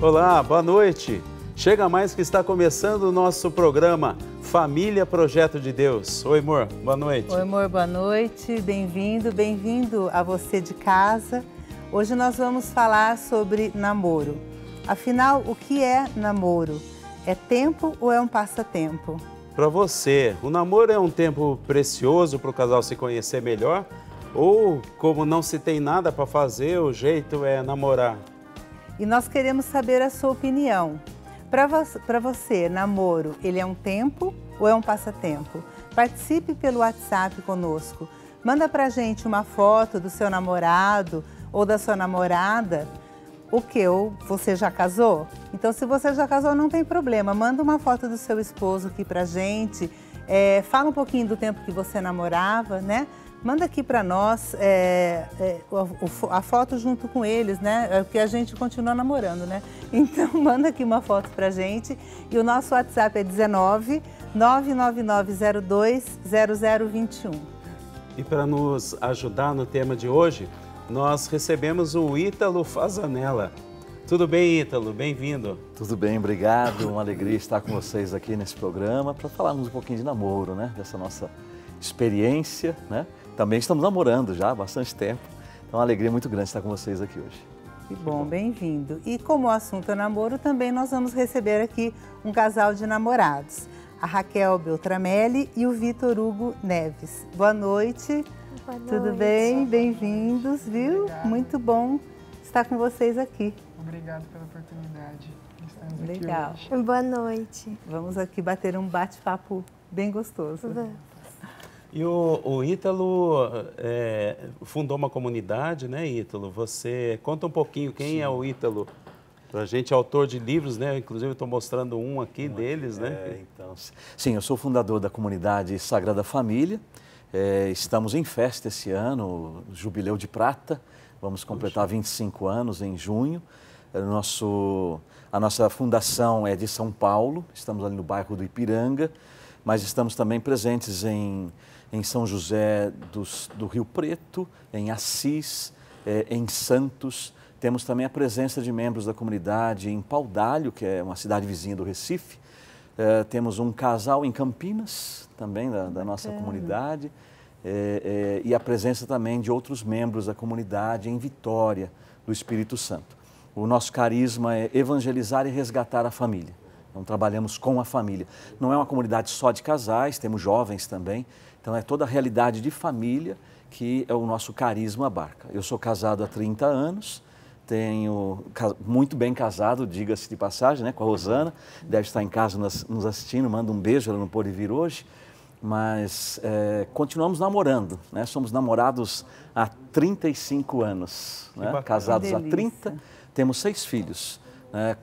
Olá, boa noite. Chega mais que está começando o nosso programa Família Projeto de Deus. Oi, amor, boa noite. Oi, amor, boa noite. Bem-vindo, bem-vindo a você de casa. Hoje nós vamos falar sobre namoro. Afinal, o que é namoro? É tempo ou é um passatempo? Para você, o namoro é um tempo precioso para o casal se conhecer melhor? Ou, como não se tem nada para fazer, o jeito é namorar? E nós queremos saber a sua opinião. Para você, namoro, ele é um tempo ou é um passatempo? Participe pelo WhatsApp conosco. Manda pra gente uma foto do seu namorado ou da sua namorada. O que? Ou você já casou? Então, se você já casou, não tem problema. Manda uma foto do seu esposo aqui pra gente. Fala um pouquinho do tempo que você namorava, né? Manda aqui para nós a foto junto com eles, né? Porque a gente continua namorando, né? Então, manda aqui uma foto pra gente. E o nosso WhatsApp é 19 99902 0021. E para nos ajudar no tema de hoje, nós recebemos o Ítalo Fazanella. Tudo bem, Ítalo? Bem-vindo. Tudo bem, obrigado. Uma alegria estar com vocês aqui nesse programa para falarmos um pouquinho de namoro, né? Dessa nossa experiência, né? Também estamos namorando já há bastante tempo. Então, é uma alegria muito grande estar com vocês aqui hoje. Que bom, bem-vindo. E como o assunto é namoro, também nós vamos receber aqui um casal de namorados. A Raquel Beltramelli e o Vitor Hugo Neves. Boa noite. Boa noite. Tudo bem? Bem-vindos, viu? Obrigado. Muito bom estar com vocês aqui. Obrigado pela oportunidade de estarmos Legal. aqui hoje. Boa noite. Vamos aqui bater um bate-papo bem gostoso. E o Ítalo fundou uma comunidade, né, Ítalo? Você conta um pouquinho quem é o Ítalo. Pra gente, autor de livros, né? Inclusive, eu estou mostrando um aqui deles, né? Então, sim, eu sou fundador da comunidade Sagrada Família. Estamos em festa esse ano, Jubileu de Prata. Vamos completar 25 anos em junho. A nossa fundação é de São Paulo, estamos ali no bairro do Ipiranga, mas estamos também presentes em São José do Rio Preto, em Assis, em Santos. Temos também a presença de membros da comunidade em Paudalho, que é uma cidade vizinha do Recife. Temos um casal em Campinas, também da nossa comunidade. E a presença também de outros membros da comunidade em Vitória, do Espírito Santo. O nosso carisma é evangelizar e resgatar a família. Então, trabalhamos com a família. Não é uma comunidade só de casais, temos jovens também. Então, é toda a realidade de família que o nosso carisma abarca. Eu sou casado há 30 anos, muito bem casado, diga-se de passagem, né, com a Rosana. Deve estar em casa nos assistindo, manda um beijo, ela não pôde vir hoje. Mas continuamos namorando, né? Somos namorados há 35 anos, né? Casados há 30, temos 6 filhos.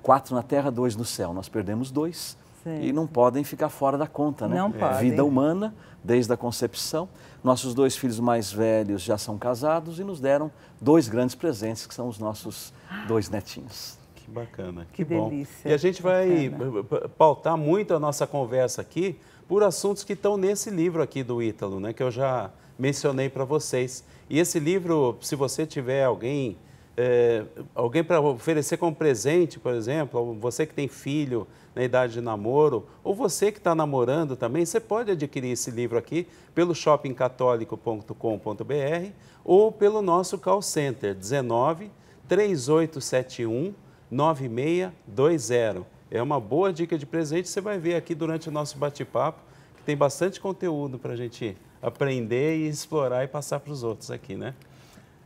4 na terra, 2 no céu. Nós perdemos 2 e não podem ficar fora da conta, né? Não podem. Vida humana, desde a concepção. Nossos 2 filhos mais velhos já são casados e nos deram 2 grandes presentes, que são os nossos 2 netinhos. Que bacana, que bom. delícia. E a gente vai pautar muito a nossa conversa aqui por assuntos que estão nesse livro aqui do Ítalo, né? Que eu já mencionei para vocês. E esse livro, se você tiver alguém para oferecer como presente, por exemplo, ou você que tem filho na idade de namoro, ou você que está namorando também, você pode adquirir esse livro aqui pelo shoppingcatólico.com.br ou pelo nosso call center 19 3871 9620. É uma boa dica de presente, você vai ver aqui durante o nosso bate-papo, que tem bastante conteúdo para a gente aprender e explorar e passar para os outros aqui, né?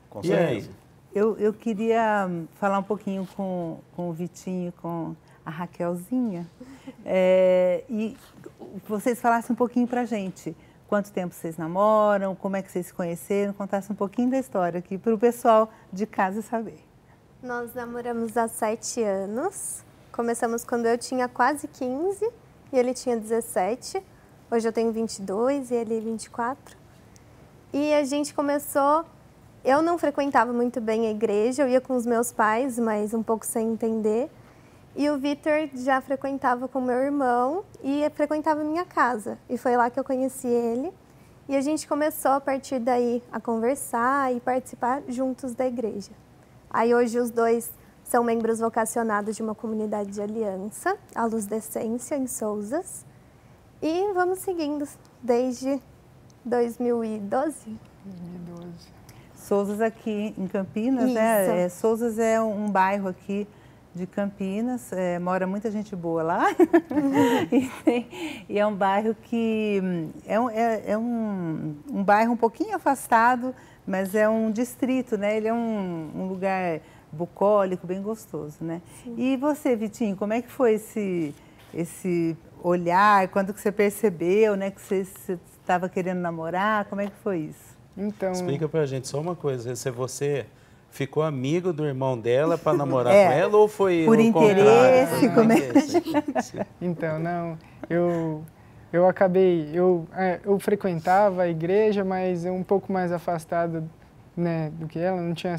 Com certeza. E aí? Eu queria falar um pouquinho com o Vitinho, com a Raquelzinha, e vocês falassem um pouquinho para a gente. Quanto tempo vocês namoram, como é que vocês se conheceram, contassem um pouquinho da história aqui para o pessoal de casa saber. Nós namoramos há 7 anos. Começamos quando eu tinha quase 15 e ele tinha 17. Hoje eu tenho 22 e ele 24. E a gente começou... Eu não frequentava muito bem a igreja, eu ia com os meus pais, mas um pouco sem entender. E o Vitor já frequentava com meu irmão e frequentava a minha casa. E foi lá que eu conheci ele. E a gente começou, a partir daí, a conversar e participar juntos da igreja. Aí hoje os dois São membros vocacionados de uma comunidade de aliança, a Luz da Essência, em Souzas. E vamos seguindo desde 2012. 2012. Souzas aqui em Campinas, Isso. né? Souzas é um bairro aqui de Campinas, mora muita gente boa lá. e é um bairro que é um bairro um pouquinho afastado, mas é um distrito, né? Ele é um lugar bucólico, bem gostoso, né? Sim. E você, Vitinho, como é que foi esse olhar, quando que você percebeu, né, que você estava querendo namorar, como é que foi isso? Então... Explica pra gente só uma coisa, se você ficou amigo do irmão dela para namorar com ela ou foi por interesse? Como é? Então, não, eu acabei, eu frequentava a igreja, mas um pouco mais afastado, né, do que ela, não tinha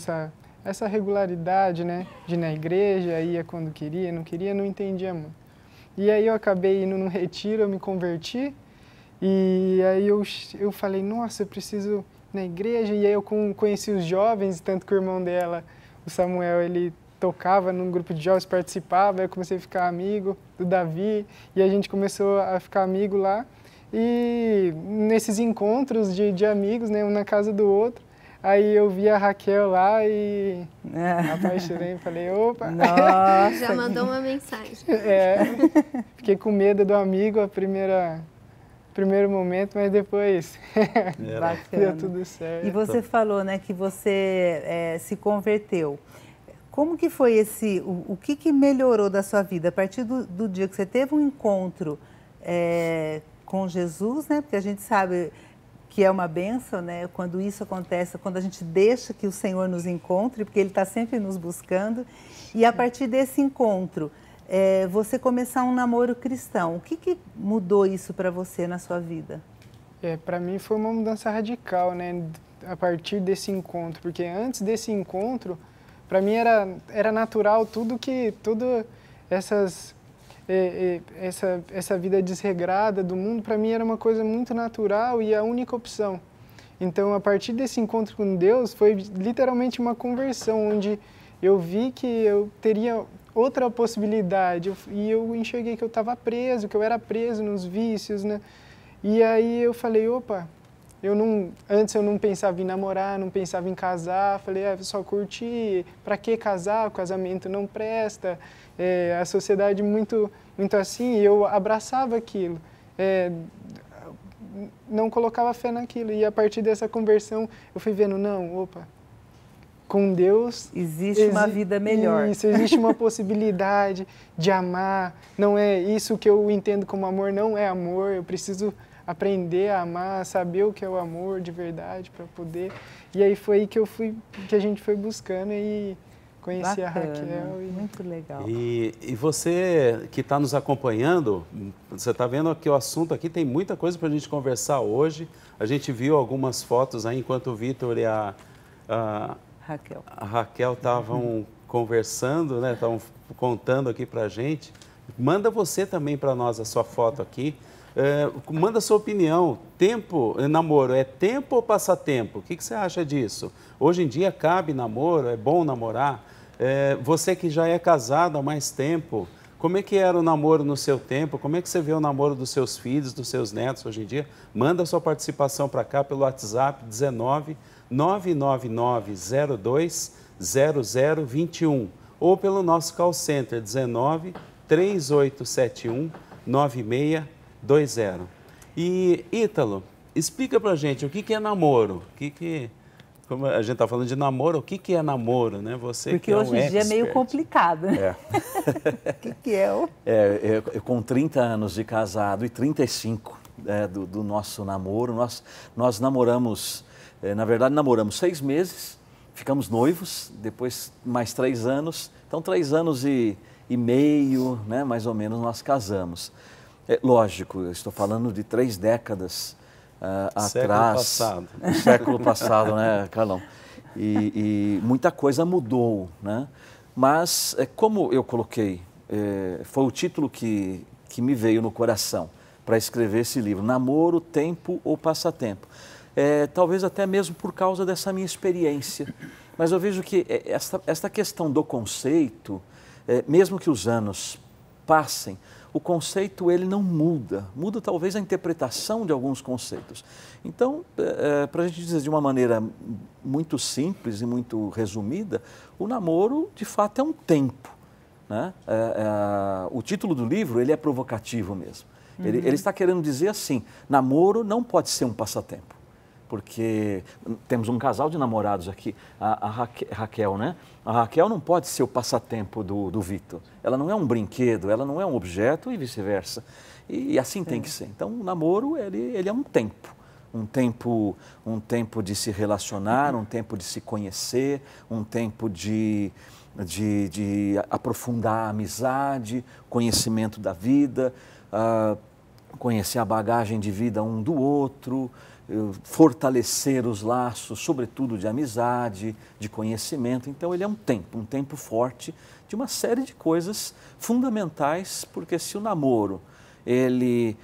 essa regularidade, né, de ir na igreja, ia quando queria, não entendia muito. E aí eu acabei indo num retiro, eu me converti, e aí eu falei, nossa, eu preciso ir na igreja, e aí eu conheci os jovens, tanto que o irmão dela, o Samuel, ele tocava num grupo de jovens, participava, aí eu comecei a ficar amigo do Davi, e a gente começou a ficar amigo lá, e nesses encontros de amigos, né, um na casa do outro, aí eu vi a Raquel lá e apaixonei, falei, opa! Nossa. Já mandou uma mensagem. Fiquei com medo do amigo primeiro momento, mas depois deu tudo certo. E você falou, né, que você se converteu. Como que foi o que melhorou da sua vida a partir do dia que você teve um encontro com Jesus, né? Porque a gente sabe que é uma bênção, né? Quando isso acontece, quando a gente deixa que o Senhor nos encontre, porque Ele está sempre nos buscando. E a partir desse encontro, você começar um namoro cristão, o que mudou isso para você na sua vida? Para mim foi uma mudança radical, né? A partir desse encontro, porque antes desse encontro, para mim era natural toda essa vida desregrada do mundo, para mim era uma coisa muito natural e a única opção. Então, a partir desse encontro com Deus, foi literalmente uma conversão, onde eu vi que eu teria outra possibilidade, e eu enxerguei que eu estava preso, que eu era preso nos vícios, né? E aí eu falei, opa, antes eu não pensava em namorar, não pensava em casar, falei, só curtir, para que casar? O casamento não presta, a sociedade muito assim, e eu abraçava aquilo, não colocava fé naquilo, e a partir dessa conversão eu fui vendo, com Deus existe uma vida melhor. Isso, existe uma possibilidade de amar, não é isso que eu entendo como amor, não é amor, eu preciso aprender a amar, saber o que é o amor de verdade para poder. E aí foi aí que a gente foi buscando e conheci a Raquel. Muito legal. E você que está nos acompanhando, você está vendo que o assunto aqui tem muita coisa para a gente conversar hoje. A gente viu algumas fotos aí enquanto o Vitor e a Raquel estavam conversando, né? Estavam contando aqui para a gente. Manda você também para nós a sua foto aqui. Manda a sua opinião. Namoro é tempo ou passatempo? O que você acha disso? Hoje em dia cabe namoro? É bom namorar? Você que já é casado há mais tempo, como é que era o namoro no seu tempo? Como é que você vê o namoro dos seus filhos, dos seus netos hoje em dia? Manda a sua participação para cá pelo WhatsApp 19 999 02 0021 ou pelo nosso call center 19 3871 9620. E Ítalo, explica pra gente o que é namoro, como a gente está falando de namoro, o que é namoro, né? Você porque que é hoje em dia é meio complicado. O que é o... Eu com 30 anos de casado e 35 do nosso namoro, nós namoramos, na verdade namoramos 6 meses, ficamos noivos, depois mais 3 anos, então 3 anos e meio, né, mais ou menos, nós casamos. Lógico, eu estou falando de 3 décadas atrás. Século passado, né, Carlão? E muita coisa mudou, né? Mas, como eu coloquei, foi o título que me veio no coração para escrever esse livro, Namoro, Tempo ou Passatempo? Talvez até mesmo por causa dessa minha experiência Mas eu vejo que esta questão do conceito, mesmo que os anos passem, o conceito ele não muda, muda talvez a interpretação de alguns conceitos. Então, para a gente dizer de uma maneira muito simples e muito resumida, o namoro de fato é um tempo, né? O título do livro ele é provocativo mesmo. Ele está querendo dizer assim, namoro não pode ser um passatempo. Porque temos um casal de namorados aqui, a Raquel, né? A Raquel não pode ser o passatempo do Vitor. Ela não é um brinquedo, ela não é um objeto e vice-versa. E assim tem que ser. Então, o namoro, ele é um tempo. Um tempo de se relacionar, um tempo de se conhecer, um tempo de aprofundar a amizade, conhecimento da vida, conhecer a bagagem de vida um do outro, fortalecer os laços, sobretudo de amizade, de conhecimento. Então, ele é um tempo forte de uma série de coisas fundamentais, porque se o namoro ele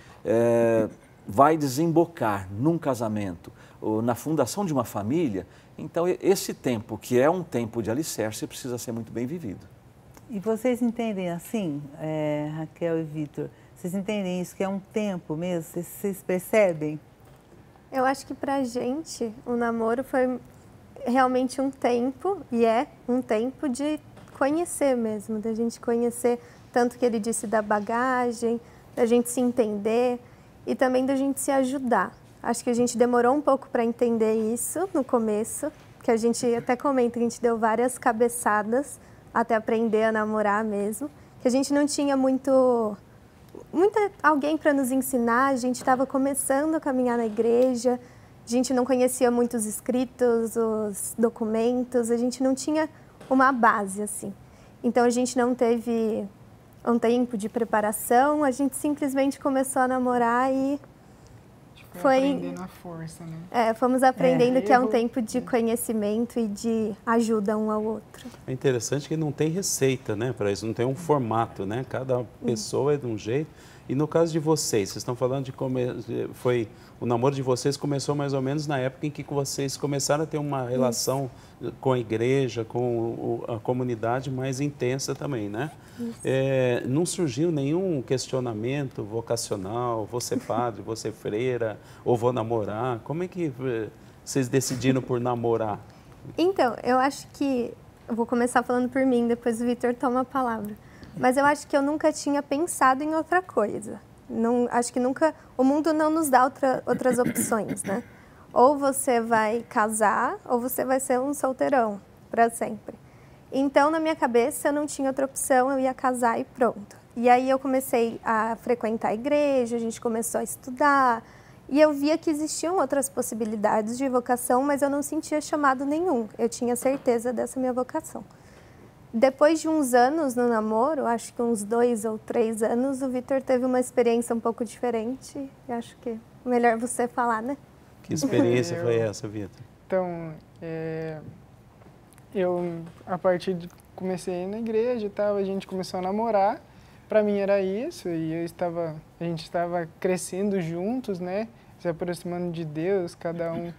vai desembocar num casamento ou na fundação de uma família, então esse tempo, que é um tempo de alicerce, precisa ser muito bem vivido. E vocês entendem assim, Raquel e Vitor, vocês entendem isso, que é um tempo mesmo? Vocês percebem? Eu acho que pra gente o namoro foi realmente um tempo, e é um tempo de conhecer mesmo, da gente conhecer tanto que ele disse da bagagem, da gente se entender e também da gente se ajudar. Acho que a gente demorou um pouco para entender isso no começo, que a gente até comenta que a gente deu várias cabeçadas até aprender a namorar mesmo, que a gente não tinha alguém para nos ensinar, a gente estava começando a caminhar na igreja, a gente não conhecia muitos escritos, os documentos, a gente não tinha uma base assim. Então a gente não teve um tempo de preparação, a gente simplesmente começou a namorar e foi aprendendo a força, né? Fomos aprendendo que é um tempo de conhecimento e de ajuda um ao outro. É interessante que não tem receita, né, para isso, não tem um formato, né? Cada pessoa é de um jeito. E no caso de vocês estão falando o namoro de vocês começou mais ou menos na época em que vocês começaram a ter uma relação com a igreja, com a comunidade mais intensa também, né? Não surgiu nenhum questionamento vocacional, vou ser padre, vou ser freira, ou vou namorar? Como é que vocês decidiram por namorar? Então, eu acho que, eu vou começar falando por mim, depois o Vitor toma a palavra. Mas eu acho que eu nunca tinha pensado em outra coisa. Não, acho que nunca, o mundo não nos dá outras opções, né? Ou você vai casar, ou você vai ser um solteirão para sempre. Então, na minha cabeça, eu não tinha outra opção, eu ia casar e pronto. E aí eu comecei a frequentar a igreja, a gente começou a estudar, e eu via que existiam outras possibilidades de vocação, mas eu não sentia chamado nenhum. Eu tinha certeza dessa minha vocação. Depois de uns anos no namoro, acho que uns 2 ou 3 anos, o Vitor teve uma experiência um pouco diferente. E acho que é melhor você falar, né? Que experiência foi essa, Vitor? Então, eu, a partir de comecei a ir na igreja e tal, a gente começou a namorar. Para mim era isso, e a gente estava crescendo juntos, né? Se aproximando de Deus, cada um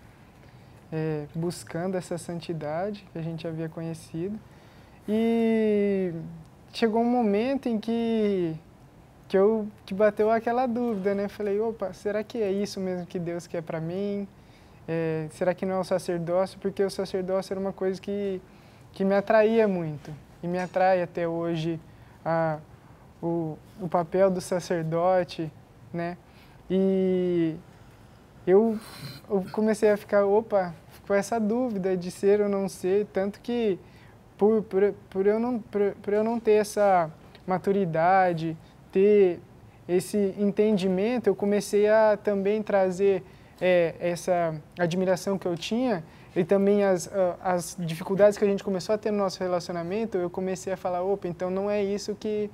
buscando essa santidade que a gente havia conhecido. E chegou um momento em que bateu aquela dúvida, né? Falei, opa, será que é isso mesmo que Deus quer para mim? Será que não é o sacerdócio? Porque o sacerdócio era uma coisa que me atraía muito. E me atrai até hoje o papel do sacerdote, né? E eu comecei a ficar, com essa dúvida de ser ou não ser, tanto que por eu não ter essa maturidade, ter esse entendimento, eu comecei a também trazer essa admiração que eu tinha e também as dificuldades que a gente começou a ter no nosso relacionamento, eu comecei a falar, então não é isso que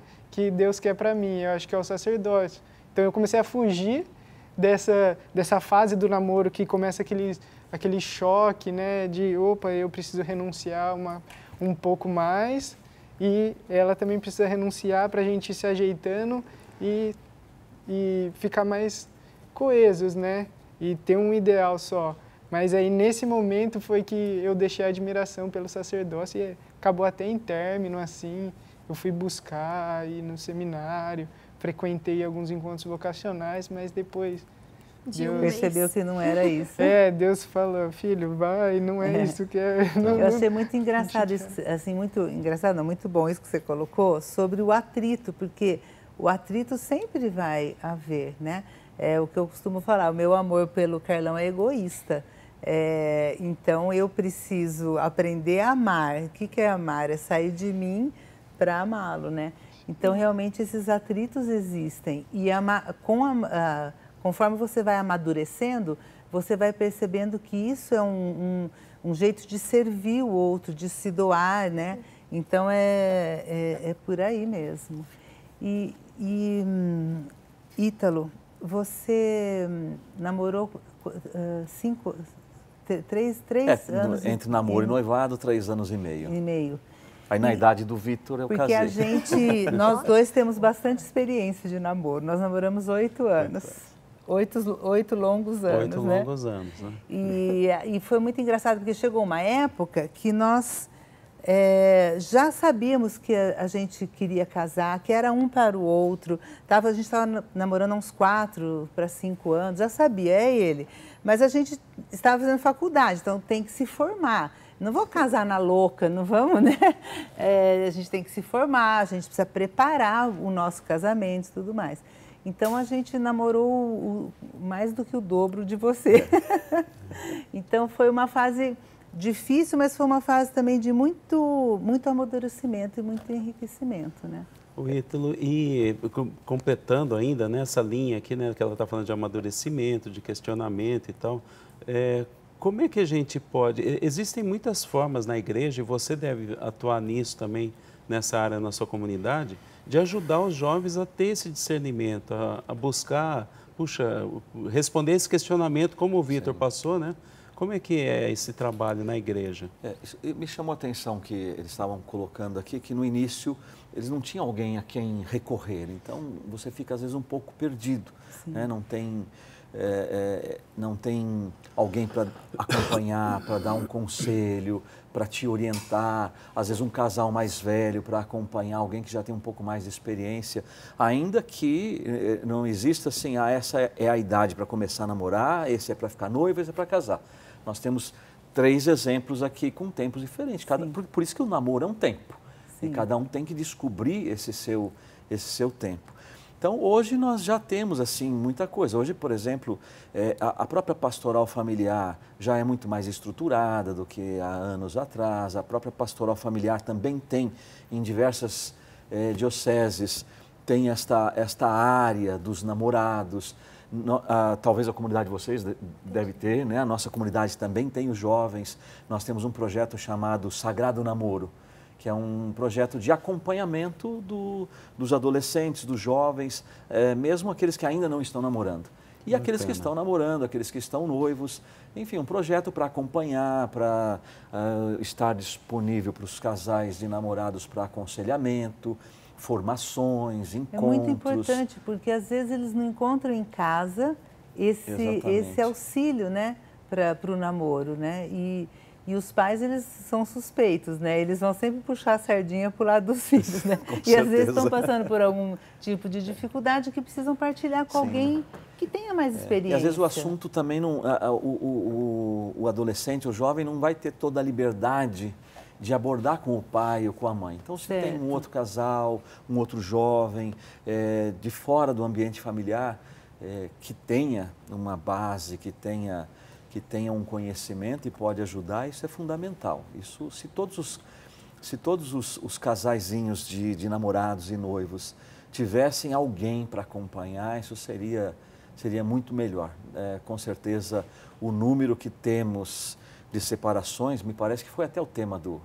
Deus quer para mim, eu acho que é o sacerdócio. Então eu comecei a fugir dessa fase do namoro que começa aquele choque, né, de eu preciso renunciar um pouco mais e ela também precisa renunciar para a gente ir se ajeitando e ficar mais coesos, né? E ter um ideal só. Mas aí, nesse momento, foi que eu deixei a admiração pelo sacerdócio e acabou até em término, assim. Eu fui buscar, ir no seminário, frequentei alguns encontros vocacionais, mas depois... Deus percebeu que não era isso. Deus falou, filho, vai, não é isso que é... Eu achei muito engraçado isso, assim, muito engraçado, não, muito bom isso que você colocou, sobre o atrito, porque o atrito sempre vai haver, né? É o que eu costumo falar, o meu amor pelo Carlão é egoísta. Então, eu preciso aprender a amar. O que é amar? É sair de mim para amá-lo, né? Então, realmente, esses atritos existem. E conforme você vai amadurecendo, você vai percebendo que isso é um jeito de servir o outro, de se doar, né? Então, é por aí mesmo. Ítalo, você namorou 3 anos? Entre namoro e noivado, 3 anos e meio. E meio. Aí na idade do Vitor eu casei. Porque nós dois temos bastante experiência de namoro. Nós namoramos 8 anos. 8 longos anos, 8 longos anos, né? E foi muito engraçado, porque chegou uma época que nós já sabíamos que a gente queria casar, que era um para o outro. A gente estava namorando há uns 4 para 5 anos, já sabia, é ele. Mas a gente estava fazendo faculdade, então tem que se formar. Não vou casar na louca, não vamos, né? A gente tem que se formar, a gente precisa preparar o nosso casamento e tudo mais. Então, a gente namorou mais do que o dobro de você. Então, foi uma fase difícil, mas foi uma fase também de muito amadurecimento e muito enriquecimento, né? O Ítalo, e completando ainda nessa linha aqui, né, que ela está falando de amadurecimento, de questionamento e tal, como é que a gente pode... Existem muitas formas na igreja, e você deve atuar nisso também, nessa área na sua comunidade, de ajudar os jovens a ter esse discernimento, a buscar, responder esse questionamento, como o Vitor passou, né? Como é que é esse trabalho na igreja? Me chamou a atenção que eles estavam colocando aqui, que no início eles não tinham alguém a quem recorrer, então você fica às vezes um pouco perdido, né? Não tem alguém para acompanhar, para dar um conselho, para te orientar, às vezes um casal mais velho para acompanhar alguém que já tem um pouco mais de experiência, ainda que não exista assim, essa é a idade para começar a namorar, esse é para ficar noivo, esse é para casar. Nós temos 3 exemplos aqui com tempos diferentes, por isso que o namoro é um tempo, e cada um tem que descobrir esse seu tempo. Então, hoje nós já temos, assim, muita coisa. Hoje, por exemplo, a própria pastoral familiar já é muito mais estruturada do que há anos atrás. A própria pastoral familiar também tem, em diversas dioceses, tem esta área dos namorados. Talvez a comunidade de vocês deve ter, né? A nossa comunidade também tem os jovens. Nós temos um projeto chamado Sagrado Namoro, que é um projeto de acompanhamento dos adolescentes, dos jovens, mesmo aqueles que ainda não estão namorando. E aqueles que estão namorando, aqueles que estão noivos, enfim, um projeto para acompanhar, para estar disponível para os casais de namorados para aconselhamento, formações, encontros. É muito importante, porque às vezes eles não encontram em casa esse auxílio, né, para o namoro, né? E os pais, eles são suspeitos, né? Eles vão sempre puxar a sardinha para o lado dos filhos, né? E às vezes estão passando por algum tipo de dificuldade que precisam partilhar com alguém que tenha mais experiência. E às vezes o assunto também, o adolescente, o jovem, não vai ter toda a liberdade de abordar com o pai ou com a mãe. Então, se tem um outro casal, um outro jovem, de fora do ambiente familiar, que tenha uma base, que tenha um conhecimento e pode ajudar, isso é fundamental. Isso, se todos os casaizinhos de namorados e noivos tivessem alguém para acompanhar, isso seria muito melhor. Com certeza, o número que temos de separações, me parece que foi até o tema do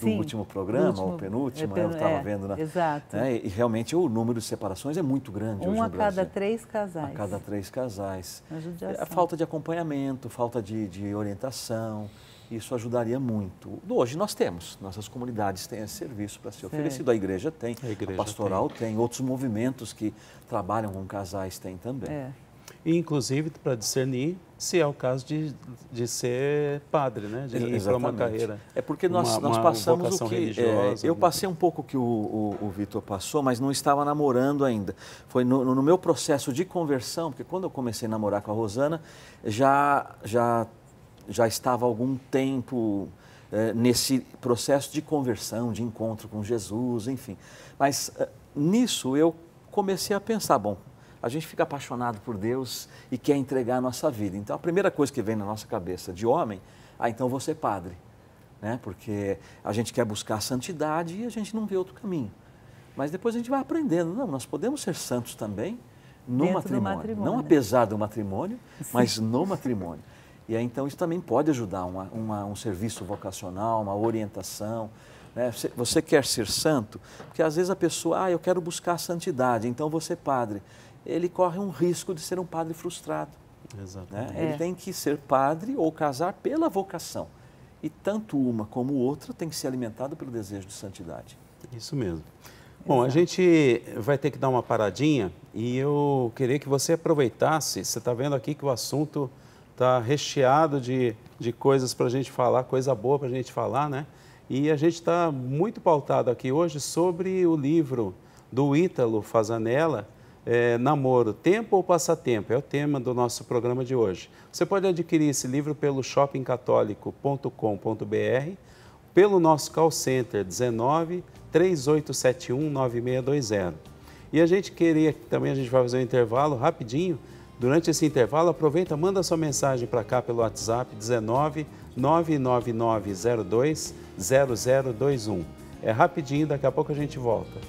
último programa, o penúltimo, eu estava vendo. Exato. E realmente o número de separações é muito grande hoje no Brasil. 1 a cada 3 casais. A cada 3 casais. A falta de acompanhamento, falta de orientação, isso ajudaria muito. Hoje nós temos, nossas comunidades têm esse serviço para ser oferecido, a igreja tem, a pastoral tem, outros movimentos que trabalham com casais têm também. e inclusive para discernir se é o caso de ser padre, né? De ir para uma carreira. É porque nós passamos o que... eu passei um pouco o que o Vitor passou, mas não estava namorando ainda. Foi no meu processo de conversão, porque quando eu comecei a namorar com a Rosana, já estava há algum tempo nesse processo de conversão, de encontro com Jesus, enfim. Mas nisso eu comecei a pensar, bom, a gente fica apaixonado por Deus e quer entregar a nossa vida. Então, a primeira coisa que vem na nossa cabeça de homem, então vou ser padre, né? Porque a gente quer buscar a santidade e a gente não vê outro caminho. Mas depois a gente vai aprendendo, não, nós podemos ser santos também no matrimônio. Não apesar do matrimônio, mas no matrimônio. E aí, então, isso também pode ajudar um serviço vocacional, uma orientação. Né? Você quer ser santo? Porque às vezes a pessoa, eu quero buscar a santidade, então vou ser padre. Ele corre um risco de ser um padre frustrado. Exatamente. Né? Ele tem que ser padre ou casar pela vocação. E tanto uma como outra tem que ser alimentado pelo desejo de santidade. Isso mesmo. Bom, a gente vai ter que dar uma paradinha e eu queria que você aproveitasse. Você está vendo aqui que o assunto está recheado de coisas para a gente falar, coisa boa para a gente falar, né? E a gente está muito pautado aqui hoje sobre o livro do Ítalo Fasanella, Namoro, Tempo ou Passatempo? É o tema do nosso programa de hoje. Você pode adquirir esse livro pelo shoppingcatólico.com.br, pelo nosso call center 19 3871 9620. E a gente queria, também a gente vai fazer um intervalo rapidinho. Durante esse intervalo, aproveita, manda sua mensagem para cá pelo WhatsApp 19 99902 0021. É rapidinho, daqui a pouco a gente volta.